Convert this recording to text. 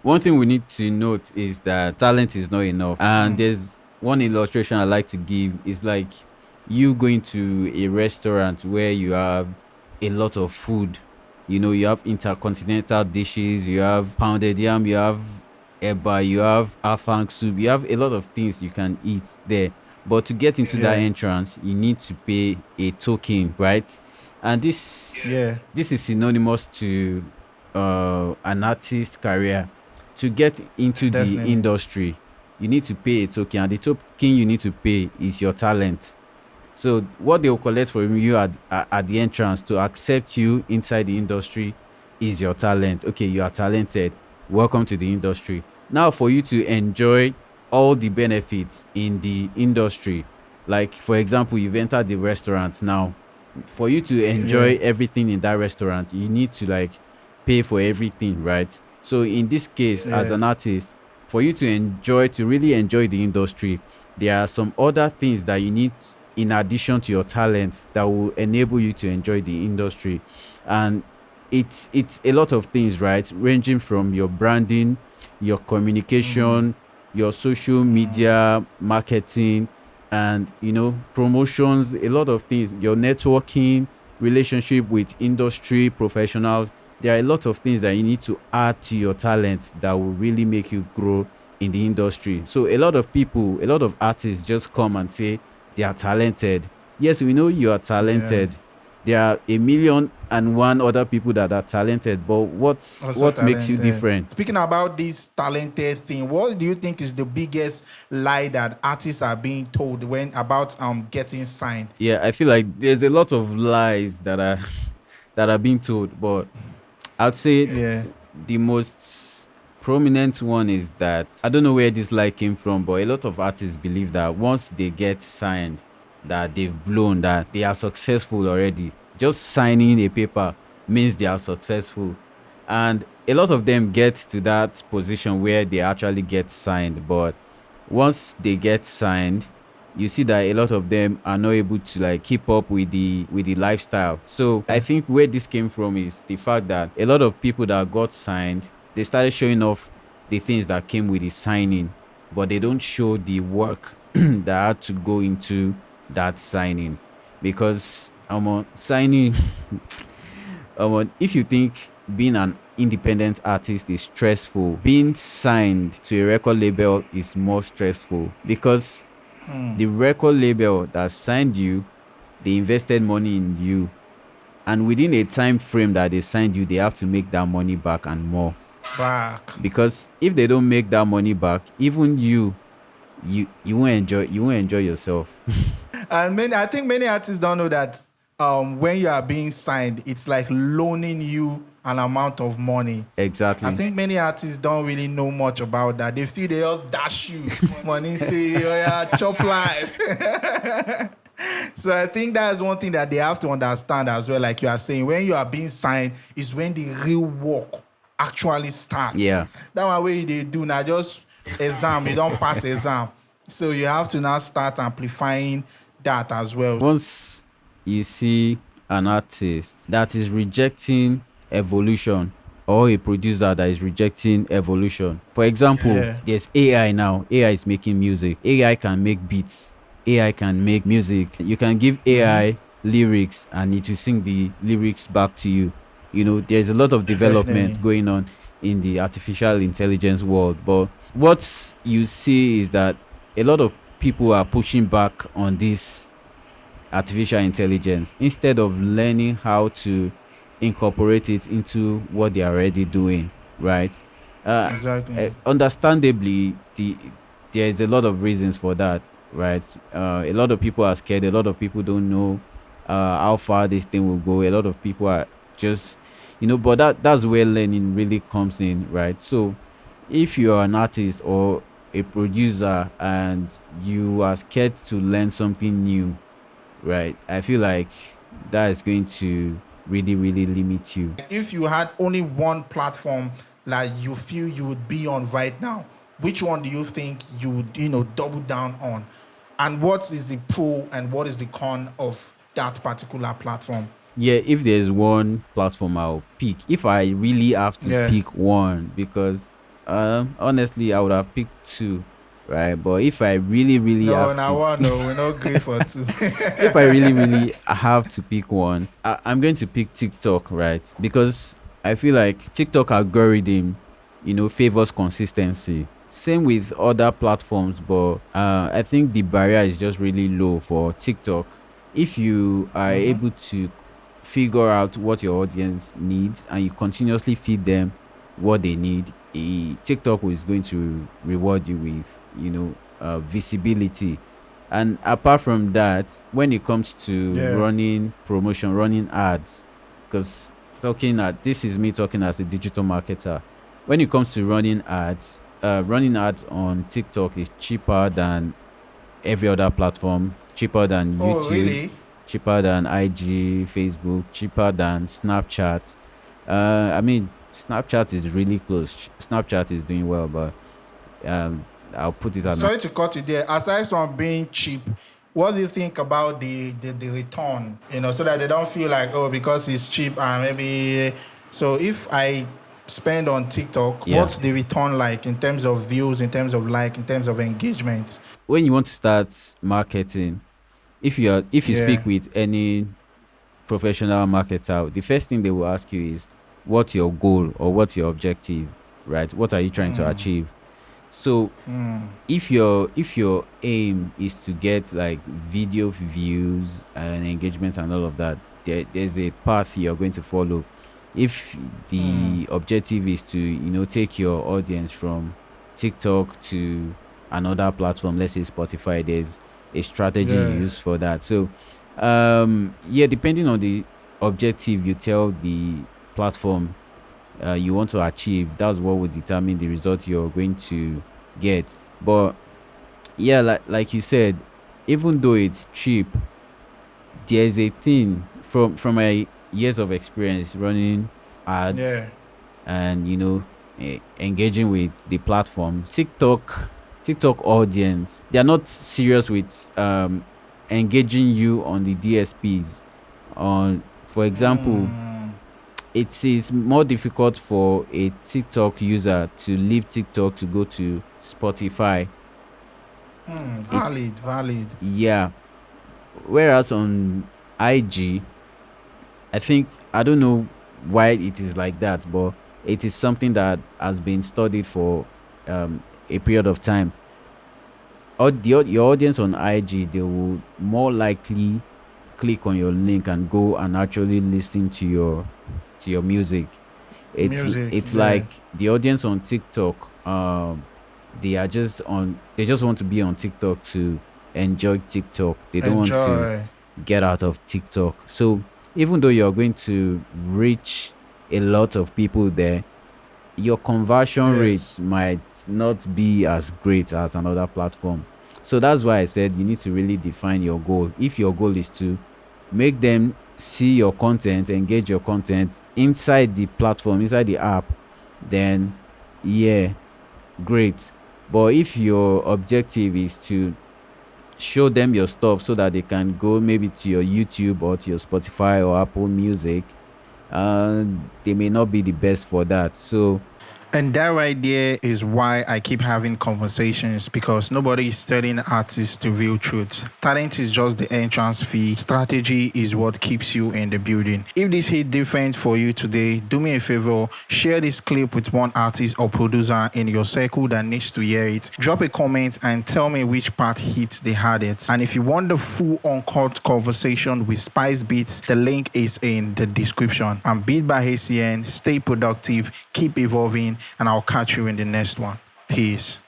One thing we need to note is that talent is not enough. And there's one illustration I like to give is like you going to a restaurant where you have a lot of food. You have intercontinental dishes, you have pounded yam, you have eba, you have afang soup, you have a lot of things you can eat there. But to get into that Yeah, entrance, you need to pay a token, right? And yeah, this is synonymous to an artist career. To get into the definitely. industry, you need to pay a token, and the token you need to pay is your talent. So what they will collect from you at the entrance to accept you inside the industry is your talent. Okay, you are talented. Welcome to the industry. Now, for you to enjoy all the benefits in the industry, like for example, you've entered the restaurant now. For you to Yeah, enjoy everything in that restaurant, you need to like pay for everything, right? So in this case, as yeah, an artist, for you to really enjoy the industry, there are some other things that you need in addition to your talent that will enable you to enjoy the industry. And it's a lot of things, right? Ranging from your branding, your communication, your social media marketing, and promotions, a lot of things, your networking, relationship with industry professionals. There are a lot of things that you need to add to your talent that will really make you grow in the industry. So a lot of people, a lot of artists just come and say they are talented. Yes, we know you are yeah. talented. There are a million and one other people that are talented, but Also what makes you talented. different? Speaking about this talented thing, what do you think is the biggest lie that artists are being told when about getting signed? Yeah, I feel like there's a lot of lies that are that are being told, but I'd say Yeah. the most prominent one is that I don't know where this lie came from, but a lot of artists believe that once they get signed, that they've blown, that they are successful already. Just signing a paper means they are successful. And a lot of them get to that position where they actually get signed, but once they get signed, you see that a lot of them are not able to like keep up with the lifestyle. So I Yeah. think where this came from is the fact that a lot of people that got signed, they started showing off the things that came with the signing, but they don't show the work that had to go into that signing. Because signing if you think being an independent artist is stressful, being signed to a record label is more stressful, because the record label that signed you, they invested money in you, and within a time frame that they signed you, they have to make that money back and more. Back. Because if they don't make that money back, even you won't enjoy yourself. And I think many artists don't know that when you are being signed, it's like loaning you an amount of money. I Exactly. think many artists don't really know much about that. They feel they just dash you money, say, oh yeah, chop life. So I think that's one thing that they have to understand as well. Like you are saying, when you are being signed, is when the real work actually starts. Yeah. That one way they do now, just exam, you don't pass exam. So you have to now start amplifying that as well. Once you see an artist that is rejecting evolution, or a producer that is rejecting evolution, for example, Yeah. there's AI now. AI is making music. AI can make beats. AI can make music. You can give AI lyrics and it will sing the lyrics back to you. There's a lot of Definitely. development going on in the artificial intelligence world. But what you see is that a lot of people are pushing back on this artificial intelligence instead of learning how to incorporate it into what they are already doing, right? Exactly. Understandably, there is a lot of reasons for that, right? A lot of people are scared. A lot of people don't know how far this thing will go. A lot of people are just, but that's where learning really comes in, right? So if you are an artist or a producer and you are scared to learn something new, right? I feel like that is going to really, really limit you. If you had only one platform that you feel you would be on right now, which one do you think you would, double down on? And what is the pro and what is the con of that particular platform? Yeah, if there's one platform I'll pick, if I really have to Yeah. pick one, because Honestly, I would have picked two, right? But if I really, really No, have now to, one, no, we no agree for two. if I really, really have to pick one, I'm going to pick TikTok, right? Because I feel like TikTok algorithm, favors consistency. Same with other platforms, but I think the barrier is just really low for TikTok. If you are Mm-hmm. able to figure out what your audience needs and you continuously feed them what they need, TikTok is going to reward you with, visibility. And apart from that, when it comes to Yeah. running promotion, running ads, because talking at this is me talking as a digital marketer. When it comes to running ads on TikTok is cheaper than every other platform, cheaper than Oh, YouTube, really? cheaper than IG, Facebook, cheaper than Snapchat. I mean, Snapchat is really close. Snapchat is doing well, but I'll put it at Sorry to cut you there. Aside from being cheap, what do you think about the return? So that they don't feel like, oh, because it's cheap and maybe. So if I spend on TikTok, yeah. what's the return like in terms of views, in terms of like, in terms of engagement? When you want to start marketing, if you Yeah. speak with any professional marketer, the first thing they will ask you is what's your goal or what's your objective, right? What are you trying to achieve? So if your aim is to get like video views and engagement and all of that, there's a path you're going to follow. If the objective is to take your audience from TikTok to another platform, let's say Spotify, there's a strategy you Yeah. use for that. So yeah, depending on the objective you tell the platform you want to achieve, that's what will determine the result you're going to get. But yeah, like you said, even though it's cheap, there's a thing from my years of experience running ads Yeah. and engaging with the platform. TikTok audience, they're not serious with engaging you on the DSPs. On For example, it is more difficult for a TikTok user to leave TikTok to go to Spotify. It's Valid, valid. Yeah. Whereas on IG, I think I don't know why it is like that, but it is something that has been studied for a period of time. Your audience on IG, they will more likely click on your link and go and actually listen to your music. it's Music, it's yeah. like the audience on TikTok, they just want to be on TikTok to enjoy TikTok. They don't want to Enjoy. get out of TikTok. So even though you're going to reach a lot of people there, your conversion Yes. rates might not be as great as another platform. So that's why I said you need to really define your goal. If your goal is to make them see your content, engage your content inside the platform, inside the app, then yeah, great. But if your objective is to show them your stuff so that they can go maybe to your YouTube or to your Spotify or Apple Music, uh, they may not be the best for that. So And that right there is why I keep having conversations, because nobody is telling artists the real truth. Talent is just the entrance fee. Strategy is what keeps you in the building. If this hit different for you today, do me a favor, share this clip with one artist or producer in your circle that needs to hear it. Drop a comment and tell me which part hits the hardest. And if you want the full uncut conversation with Spice Beats, the link is in the description. I'm Beat by HCN. Stay productive, keep evolving, and I'll catch you in the next one. Peace.